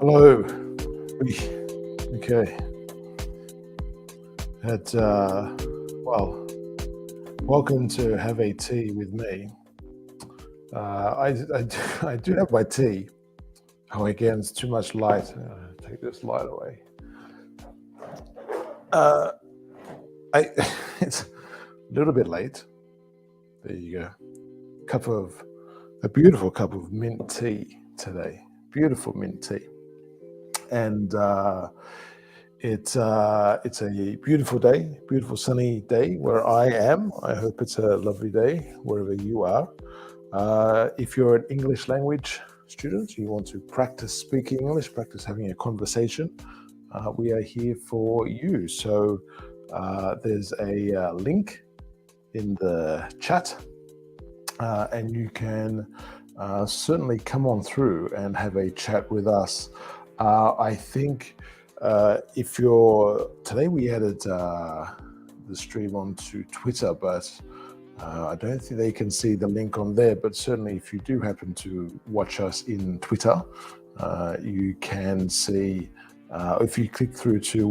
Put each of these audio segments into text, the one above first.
Hello. Okay. At well, welcome to have a tea with me. I do have my tea. Oh, again, it's too much light. Take this light away. Uh, I it's a little bit late. There you go. A beautiful cup of mint tea today. Beautiful mint tea, and it's a beautiful sunny day where I am. I hope it's a lovely day wherever you are. If you're an English language student, you want to practice speaking English, practice having a conversation, we are here for you. So there's a link in the chat, and you can certainly come on through and have a chat with us. I think if you're today, we added the stream onto Twitter, but I don't think they can see the link on there. But certainly, if you do happen to watch us in Twitter, you can see if you click through to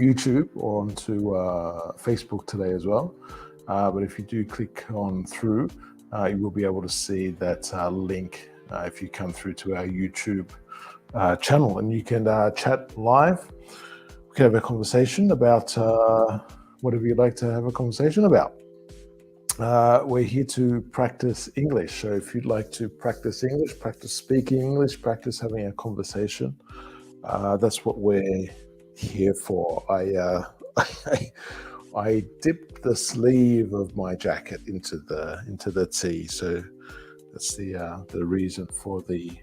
YouTube or onto Facebook today as well. But if you do click on through, you will be able to see that link if you come through to our YouTube channel, and you can chat live. We can have a conversation about whatever you'd like to have a conversation about. We're here to practice English. So if you'd like to practice English, practice speaking English, practice having a conversation, that's what we're here for. I dipped the sleeve of my jacket into the tea, so that's the reason for the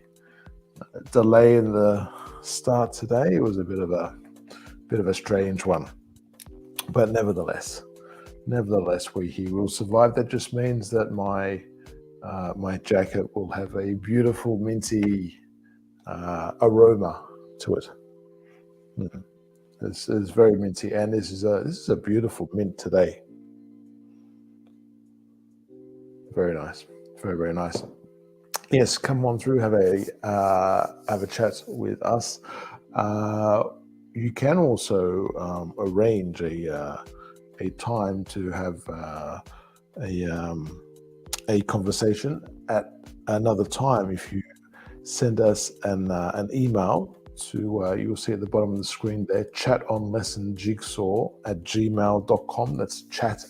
delay in the start today. It was a bit of a strange one, but nevertheless, we're here. We'll survive. That just means that my jacket will have a beautiful minty aroma to it. It's very minty, and this is a beautiful mint today. Very nice, very nice. Yes, come on through, have a chat with us. You can also arrange a time to have a conversation at another time. If you send us an email to you'll see at the bottom of the screen there, chatonlessonjigsaw@gmail.com. That's chat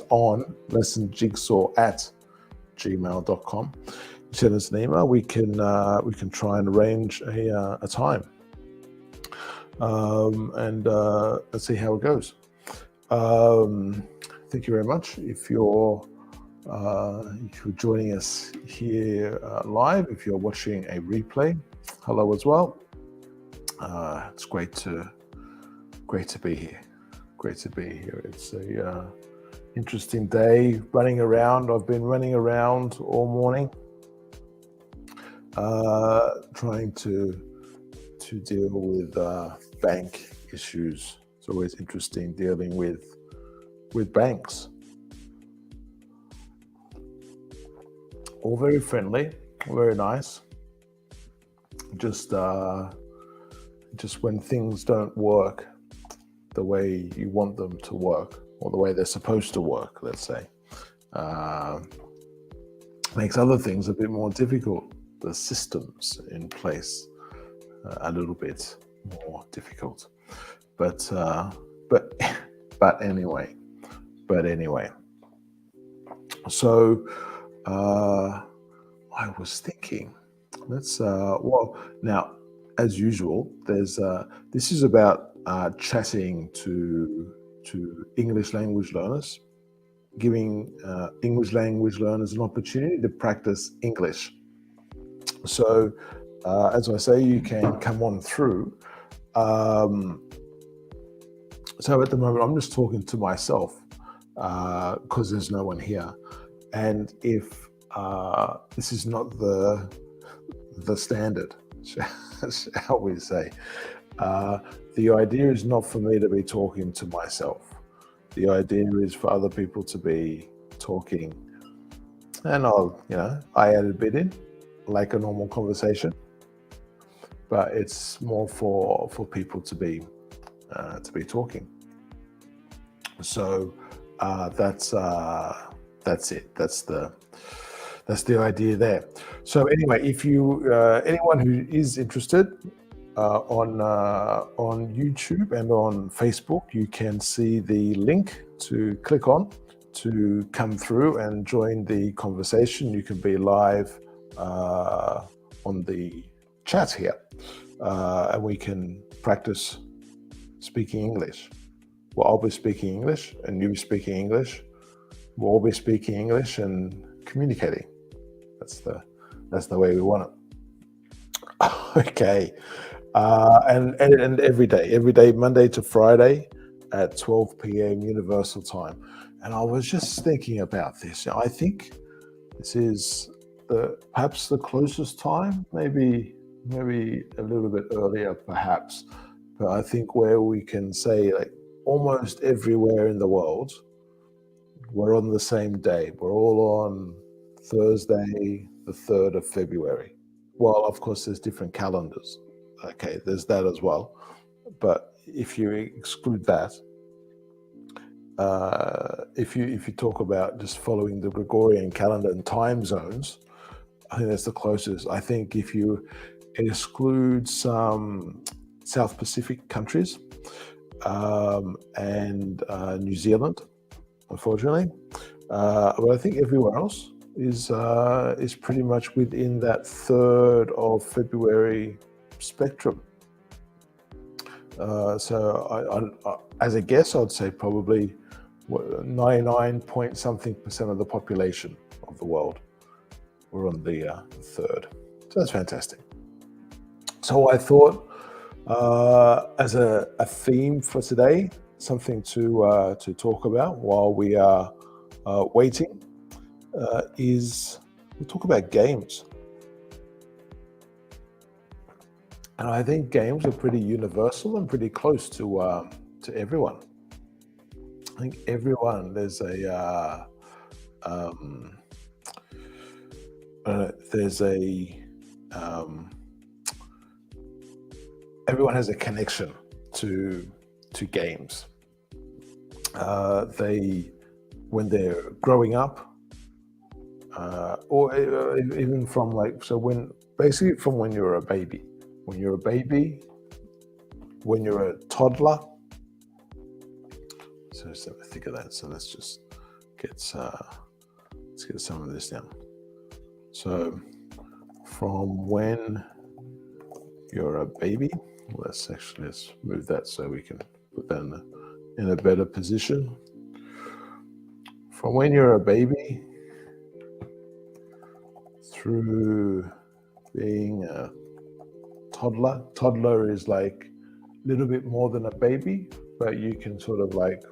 on lessonjigsaw@gmail.com. You send us an email, we can try and arrange a time, and let's see how it goes. Thank you very much. If you're joining us here live, if you're watching a replay, hello as well. It's great to be here. Great to be here. It's a interesting day. Running around. I've been running around all morning, trying to deal with bank issues. It's always interesting dealing with banks. All very friendly, very nice. Just when things don't work the way you want them to work, or the way they're supposed to work, let's say, makes other things a bit more difficult. The systems in place a little bit more difficult. But anyway. So I was thinking, let's now, as usual, there's this is about chatting to English language learners, giving English language learners an opportunity to practice English. So as I say, you can come on through. So at the moment, I'm just talking to myself because there's no one here. And if this is not the standard, shall we say, the idea is not for me to be talking to myself. The idea is for other people to be talking, and I add a bit in, like a normal conversation, but it's more for people to be talking. So that's it. That's the idea there. So anyway, if you anyone who is interested on YouTube and on Facebook, you can see the link to click on to come through and join the conversation. You can be live on the chat here, and we can practice speaking English. Well, I'll be speaking English and you'll be speaking English. We'll all be speaking English and communicating. That's the way we want it. Okay. And every day, Monday to Friday at 12 p.m. Universal Time. And I was just thinking about this. I think this is perhaps the closest time, maybe a little bit earlier, perhaps. But I think where we can say, like, almost everywhere in the world, we're on the same day. We're all on Thursday, the 3rd of February. Well, of course, there's different calendars. Okay, there's that as well. But if you exclude that, if you talk about just following the Gregorian calendar and time zones, I think that's the closest. I think if you exclude some South Pacific countries and New Zealand, unfortunately, but I think everywhere else is pretty much within that 3rd of February spectrum. So I, as a guess, I'd say probably 99 point something percent of the population of the world were on the 3rd. So that's fantastic. So I thought, as a theme for today, something to talk about while we are waiting, is we'll talk about games. And I think games are pretty universal and pretty close to everyone. I think everyone, everyone has a connection to games. When they're growing up, or even from basically from when you're a baby. When you're a baby, when you're a toddler. So let's have a think of that. So let's just get some of this down. So from when you're a baby, let's move that so we can put that in a better position. From when you're a baby through being a toddler. Toddler is like a little bit more than a baby, but you can sort of like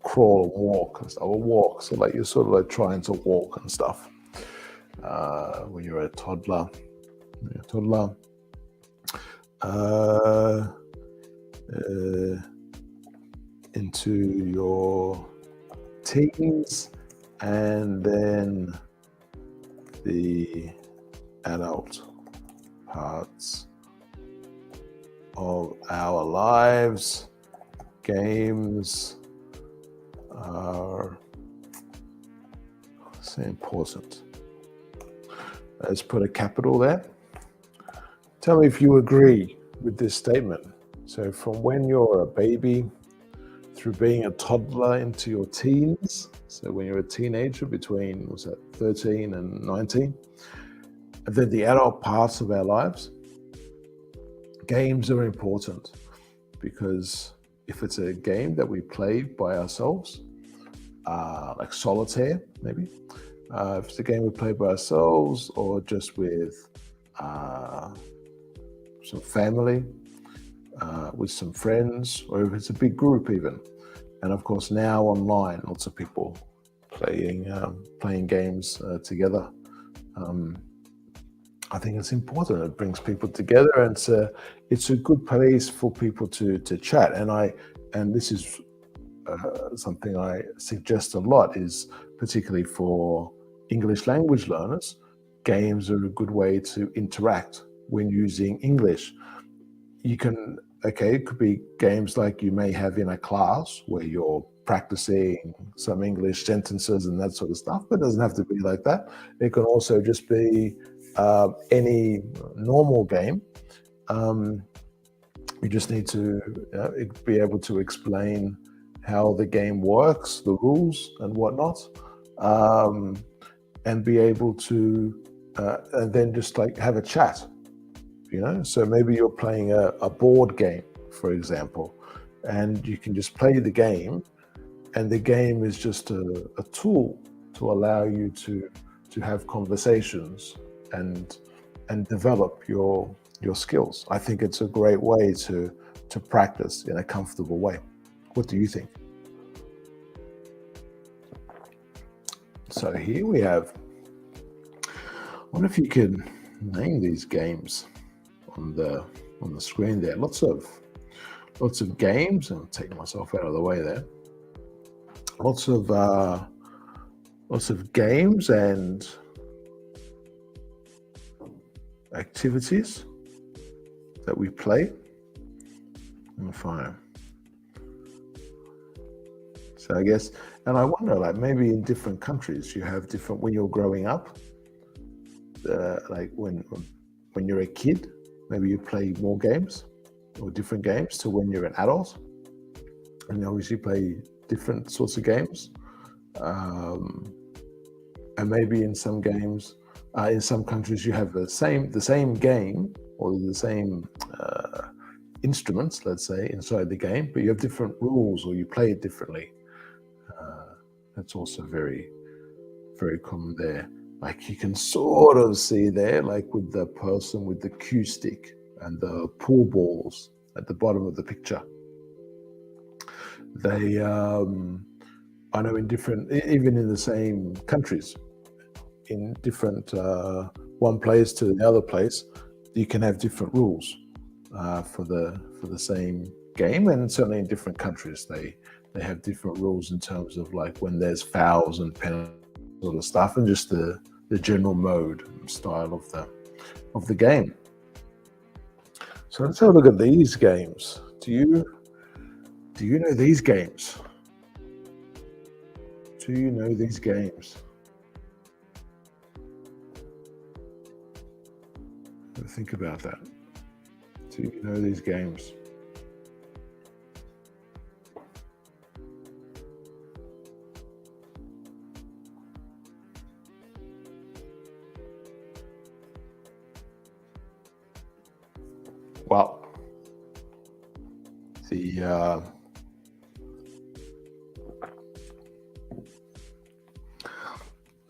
crawl and walk and stuff, or walk. So like you're sort of like trying to walk and stuff. When you're a toddler, into your teens, and then the adult parts of our lives. Games are so important. Let's put a capital there. Tell me if you agree with this statement. So from when you're a baby through being a toddler into your teens, so when you're a teenager between 13 and 19, and then the adult parts of our lives, games are important, because if it's a game that we play by ourselves, like solitaire maybe, if it's a game we play by ourselves or just with some family, with some friends, or if it's a big group even. And of course now online, lots of people playing games together. I think it's important. It brings people together, and it's a good place for people to chat. And this is something I suggest a lot, is particularly for English language learners, games are a good way to interact when using English. You can, okay, it could be games like you may have in a class where you're practicing some English sentences and that sort of stuff, but it doesn't have to be like that. It can also just be any normal game. Um, you just need to be able to explain how the game works, the rules and whatnot, and be able to, and then just like have a chat. So maybe you're playing a board game, for example, and you can just play the game, and the game is just a tool to allow you to have conversations and develop your skills. I think it's a great way to practice in a comfortable way. What do you think? So here we have, I wonder if you can name these games on the screen there. Lots of games. I'll take myself out of the way there. Lots of games and activities that we play. Fine. So I guess, and I wonder, like maybe in different countries you have different, when you're growing up, like when you're a kid, maybe you play more games or different games to when you're an adult, and you obviously play different sorts of games. And maybe in some games, in some countries, you have the same game or the same instruments, let's say, inside the game, but you have different rules or you play it differently. That's also very, very common there. Like you can sort of see there, like with the person with the cue stick and the pool balls at the bottom of the picture. They, I know in different, even in the same countries, in different one place to the other place, you can have different rules for the same game, and certainly in different countries they have different rules in terms of like when there's fouls and penalties sort of stuff, and just the general mode and style of the game. So let's have a look at these games. Do you know these games? Do you know these games? Think about that. Do you know these games? Well,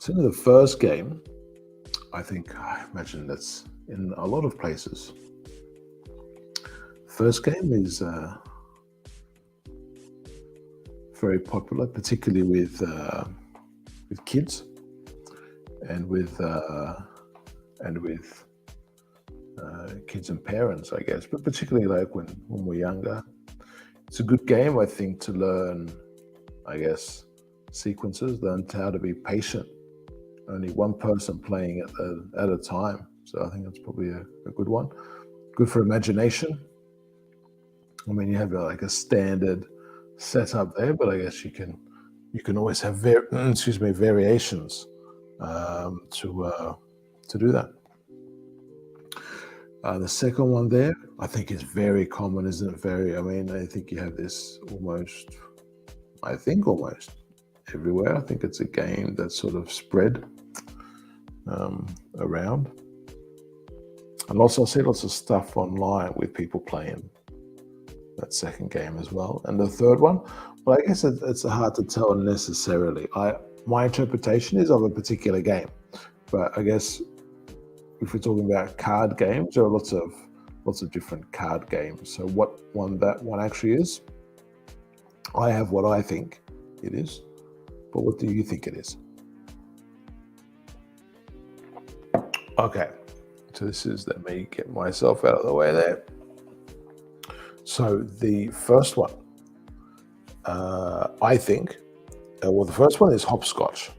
the first game, I imagine that's in a lot of places. First game is very popular, particularly with kids and with kids and parents, I guess, but particularly like when we're younger. It's a good game, I think, to learn, I guess, sequences, learn how to be patient. Only one person playing at a time. So I think that's probably a good one. Good for imagination. I mean, you have like a standard setup there, but I guess you can always have variations to do that. The second one there, I think, is very common, isn't it? I think you have this almost everywhere. I think it's a game that's sort of spread around. And also I see lots of stuff online with people playing that second game as well. And the third one, well, I guess it's hard to tell necessarily. My interpretation is of a particular game, but I guess if we're talking about card games, there are lots of different card games. So what that one actually is, I have what I think it is, but what do you think it is? Okay, so let me get myself out of the way there. So the first one, I think, the first one is hopscotch.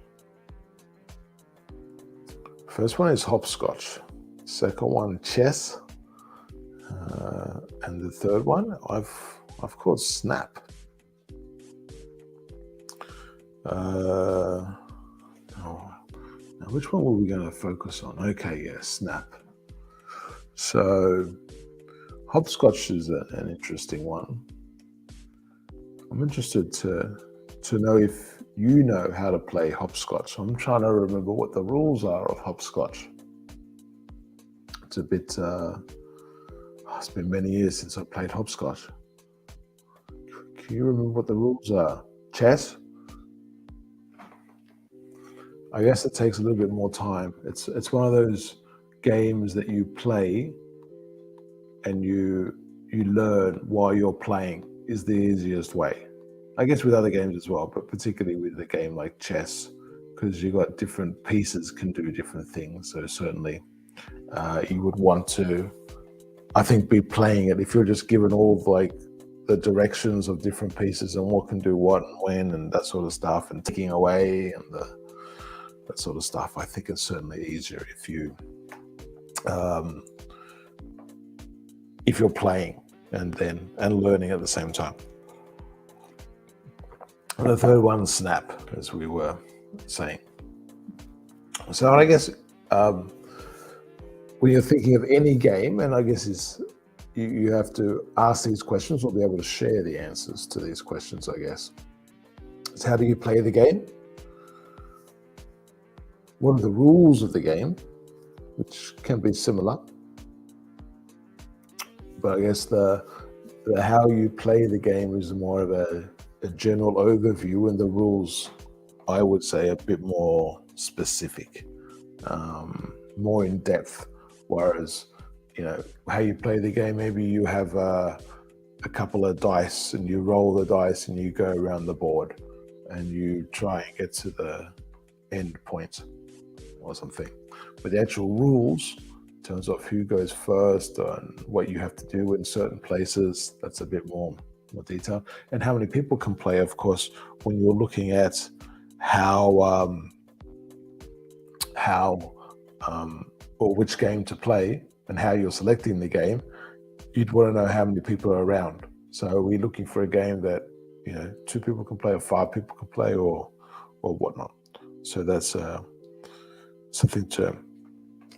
First one is hopscotch. Second one, chess. And the third one, I've called snap. Oh, now which one were we going to focus on? Okay, yeah, snap. So hopscotch is an interesting one. I'm interested to know if you know how to play hopscotch. I'm trying to remember what the rules are of hopscotch. It's a bit, it's been many years since I played hopscotch. Can you remember what the rules are? Chess? I guess it takes a little bit more time. It's one of those games that you play and you learn while you're playing is the easiest way. I guess with other games as well, but particularly with a game like chess, because you've got different pieces can do different things. So certainly you would want to, I think, be playing it if you're just given all of like the directions of different pieces and what can do what and when and that sort of stuff and ticking away and that sort of stuff. I think it's certainly easier if you're playing and learning at the same time. And the third one, snap, as we were saying. So I guess when you're thinking of any game, and I guess you have to ask these questions or be able to share the answers to these questions, I guess. It's how do you play the game? What are the rules of the game, which can be similar. But I guess the how you play the game is more of a general overview, and the rules, I would say, a bit more specific, more in depth. Whereas, how you play the game, maybe you have a couple of dice and you roll the dice and you go around the board and you try and get to the end point or something. But the actual rules, in terms of who goes first and what you have to do in certain places, that's a bit more detail. And how many people can play, of course, when you're looking at how or which game to play and how you're selecting the game, you'd want to know how many people are around. So are we looking for a game that 2 people can play or 5 people can play or whatnot? So that's something to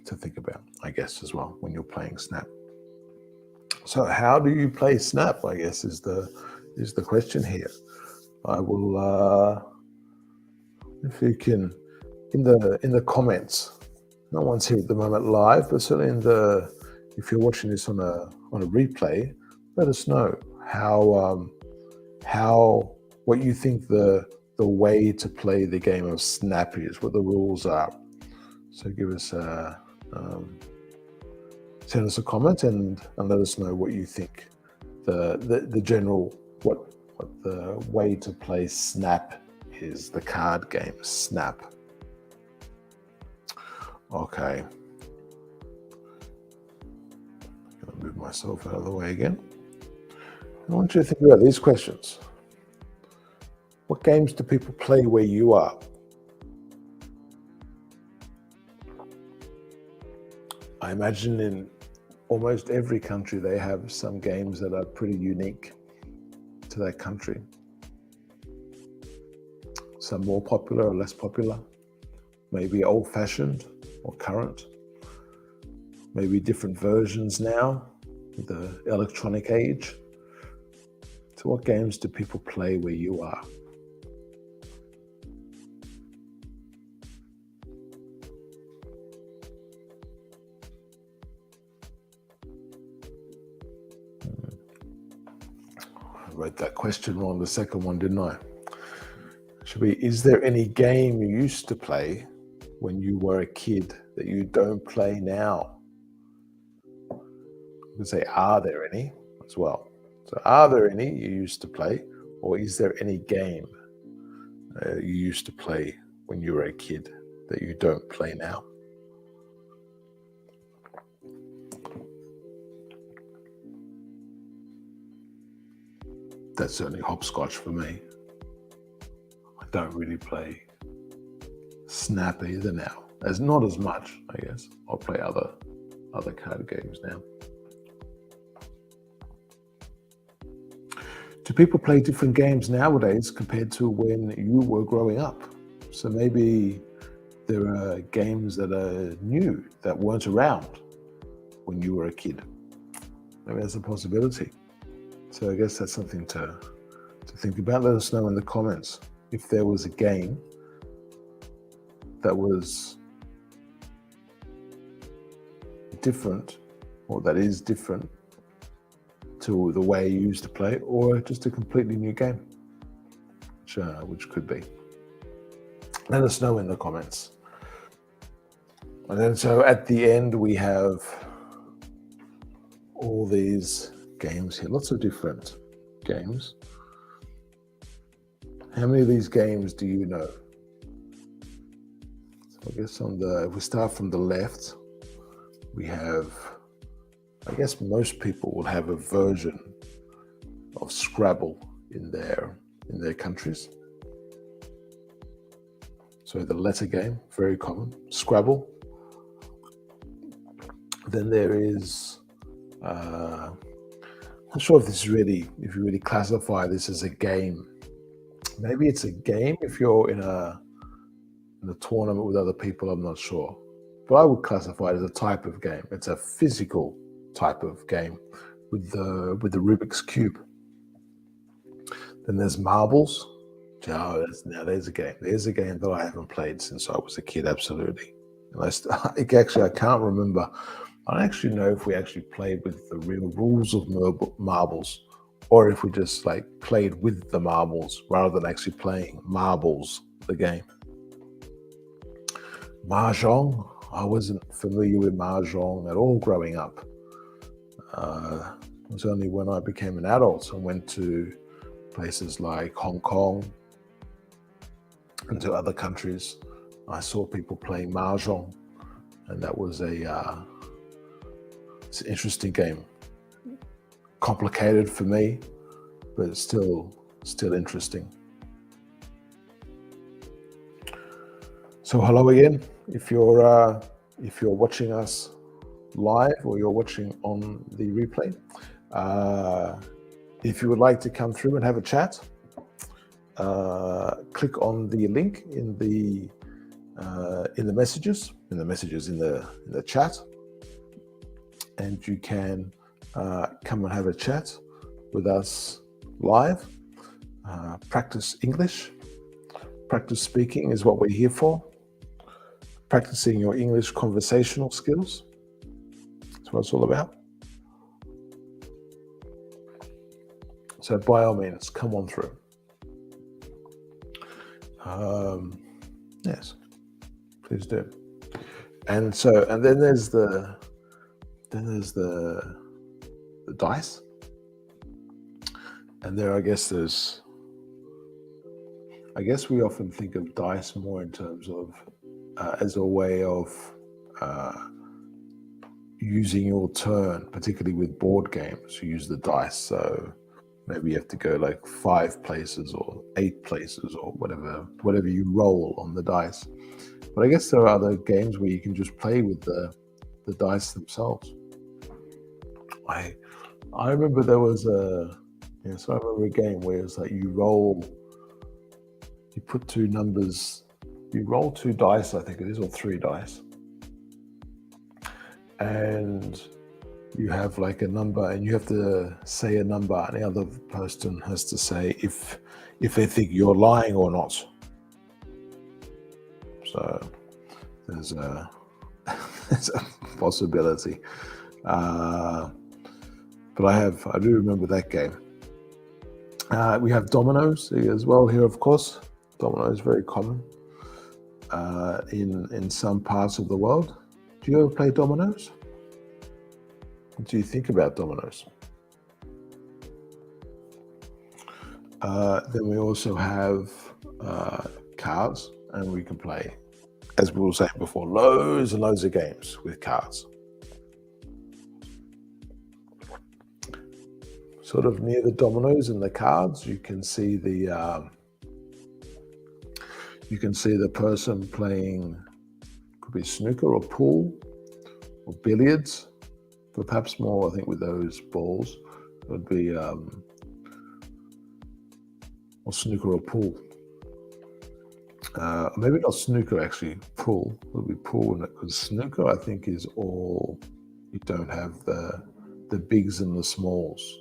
think about, I guess, as well when you're playing Snap. So how do you play Snap, I guess, is the question here. I will, if you can, in the comments. No one's here at the moment live, but certainly if you're watching this on a replay, let us know what you think the way to play the game of Snap is, what the rules are. So give us send us a comment and let us know what you think the general what the way to play Snap is, the card game Snap. Okay. I'm going to move myself out of the way again. I want you to think about these questions. What games do people play where you are? I imagine in almost every country they have some games that are pretty unique to that country. Some more popular or less popular, maybe old-fashioned or current, maybe different versions now with the electronic age. So what games do people play where you are? I wrote that question wrong, the second one, didn't I? Should be, is there any game you used to play when you were a kid that you don't play now? You could say, are there any as well? So are there any you used to play, or is there any game you used to play when you were a kid that you don't play now? That's certainly hopscotch for me. I don't really play Snap either now. as not as much, I guess. I'll play other card games now. Do people play different games nowadays compared to when you were growing up? So maybe there are games that are new that weren't around when you were a kid. Maybe that's a possibility. So I guess that's something to think about. Let us know in the comments if there was a game that was different, or that is different to the way you used to play, or just a completely new game, which could be. Let us know in the comments. And then so at the end we have all these games here, lots of different games. How many of these games do you know? So I guess if we start from the left, we have, I guess most people will have a version of Scrabble in their countries. So the letter game, very common, Scrabble. Then there is, I'm not sure if you really classify this as a game. Maybe it's a game if you're in a tournament with other people, I'm not sure. But I would classify it as a type of game. It's a physical type of game with the Rubik's Cube. Then there's marbles. Oh, there's a game. There's a game that I haven't played since I was a kid, absolutely. And I can't remember. I don't actually know if we actually played with the real rules of marbles, or if we just played with the marbles rather than actually playing marbles, the game. Mahjong. I wasn't familiar with Mahjong at all growing up. It was only when I became an adult and went to places like Hong Kong and to other countries, I saw people playing Mahjong, and that was it's an interesting game. Complicated for me, but it's still interesting. So hello again. If you're watching us live or you're watching on the replay, if you would like to come through and have a chat, click on the link in the messages in the chat, and you can come and have a chat with us live. Practice English. Practice speaking is what we're here for. Practicing your English conversational skills. That's what it's all about. So by all means, come on through. Yes, please do. And then there's the dice. And there, I guess we often think of dice more in terms of as a way of using your turn, particularly with board games. You use the dice, so maybe you have to go 5 places or 8 places or whatever you roll on the dice. But I guess there are other games where you can just play with the dice themselves. I remember there was a game where it's you put 2 numbers, you roll 2 dice, I think it is, or 3 dice, and you have a number, and you have to say a number, and the other person has to say if they think you're lying or not. So there's a possibility. But I do remember that game. We have dominoes as well here, of course. Dominoes, very common in some parts of the world. Do you ever play dominoes? What do you think about dominoes? Then we also have cards, and we can play, as we were saying before, loads and loads of games with cards. Sort of near the dominoes and the cards, you can see the person playing Could be snooker or pool or billiards, but perhaps more, I think, with those balls, it would be or snooker or pool. Maybe not snooker, actually, pool. It would be pool, because snooker, I think, is all, you don't have the bigs and the smalls,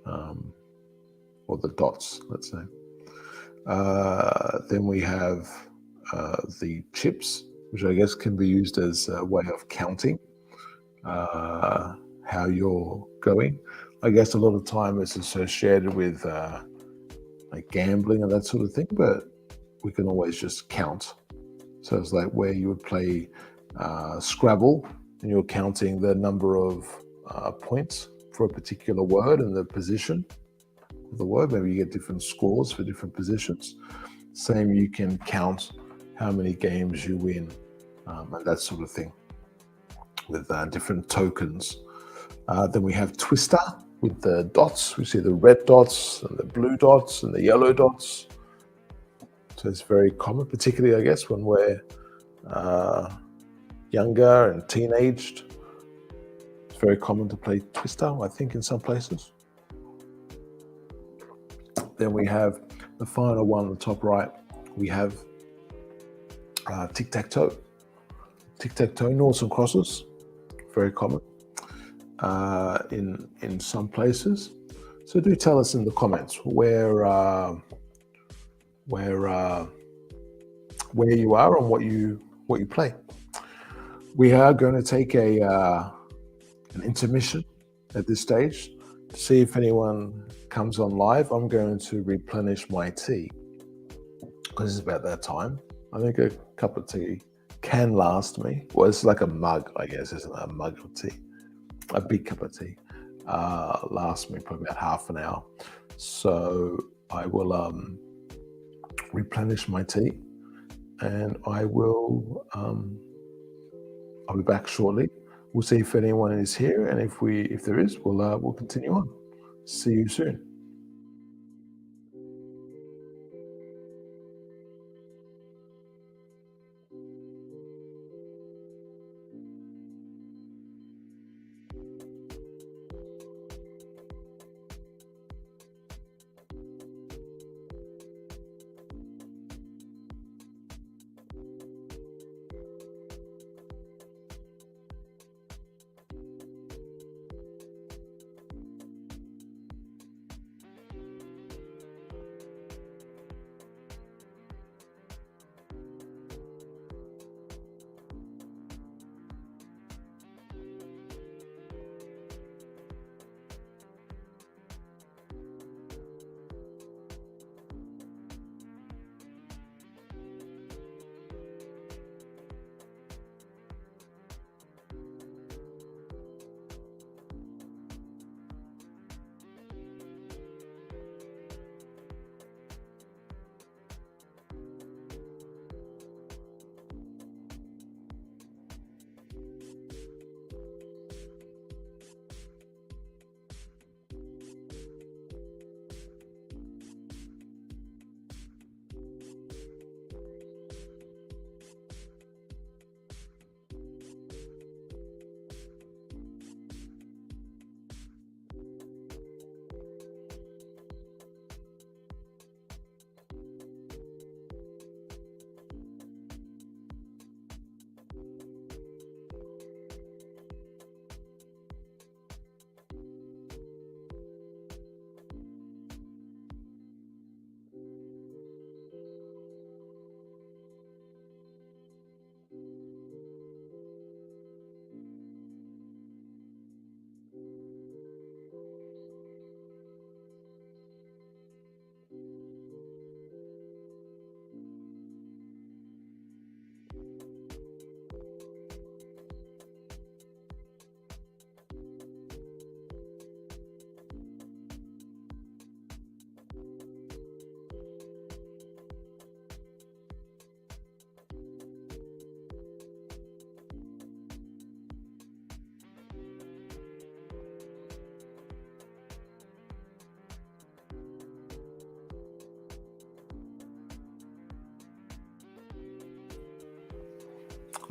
or the dots, let's say. Then we have the chips, which I guess can be used as a way of counting how you're going. I guess a lot of time it's associated with like gambling and that sort of thing, but we can always just count. So it's like where you would play Scrabble and you're counting the number of points for a particular word and the position of the word. Maybe you get different scores for different positions. Same, you can count how many games you win and that sort of thing with different tokens. Then we have Twister with the dots. We see the red dots and the blue dots and the yellow dots. So it's very common, particularly, I guess, when we're younger and teenaged. It's very common to play Twister, I think, in some places. Then we have the final one on the top right. We have tic-tac-toe. Tic-tac-toe, noughts and crosses, very common in some places. So do tell us in the comments where you are and what you play. We are going to take an intermission at this stage to see if anyone comes on live. I'm going to replenish my tea because it's about that time. I think a cup of tea can last me. Well, it's like a mug, I guess, isn't it? A mug of tea, a big cup of tea, lasts me probably about half an hour. So I will replenish my tea, and I'll be back shortly. We'll see if anyone is here, and if there is, we'll continue on. See you soon.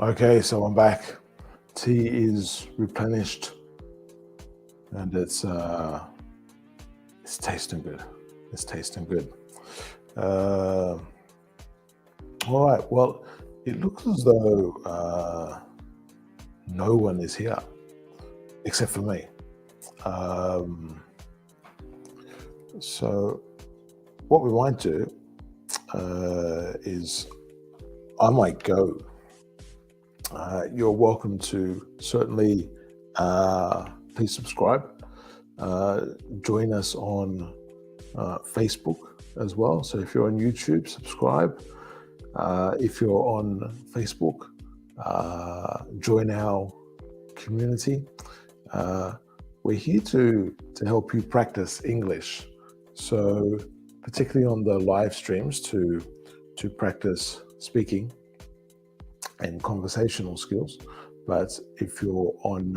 Okay, so I'm back. Tea is replenished, and it's tasting good. It's tasting good. Uh, all right. Well, it looks as though no one is here except for me. Um, so what we might do is I might go. You're welcome to certainly please subscribe. Join us on Facebook as well. So if you're on YouTube, subscribe. If you're on Facebook, join our community. We're here to help you practice English. So particularly on the live streams to practice speaking and conversational skills. But if you're on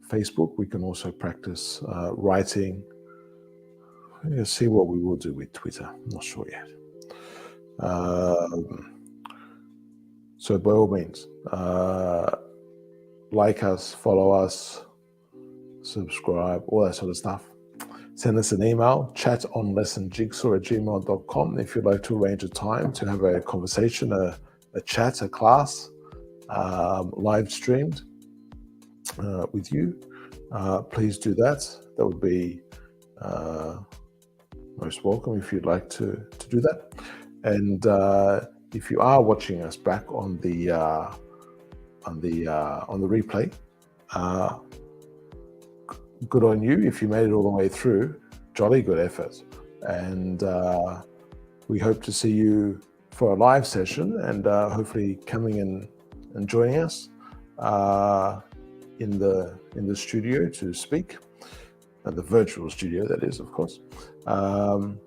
Facebook, we can also practice writing. Let's see what we will do with Twitter. I'm not sure yet. So by all means, like us, follow us, subscribe, all that sort of stuff. Send us an email, chatonlessonjigsaw@gmail.com if you'd like to arrange a time to have a conversation, a chat, a class, live streamed with you. Please do that. That would be most welcome if you'd like to do that. And if you are watching us back on the replay, good on you. If you made it all the way through, jolly good effort. And we hope to see you for a live session, and hopefully coming and joining us in the studio to speak, the virtual studio, that is, of course. And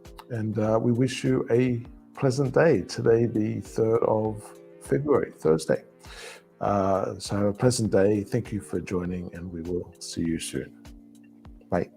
we wish you a pleasant day today, the 3rd of February, Thursday. So have a pleasant day. Thank you for joining, and we will see you soon. Bye.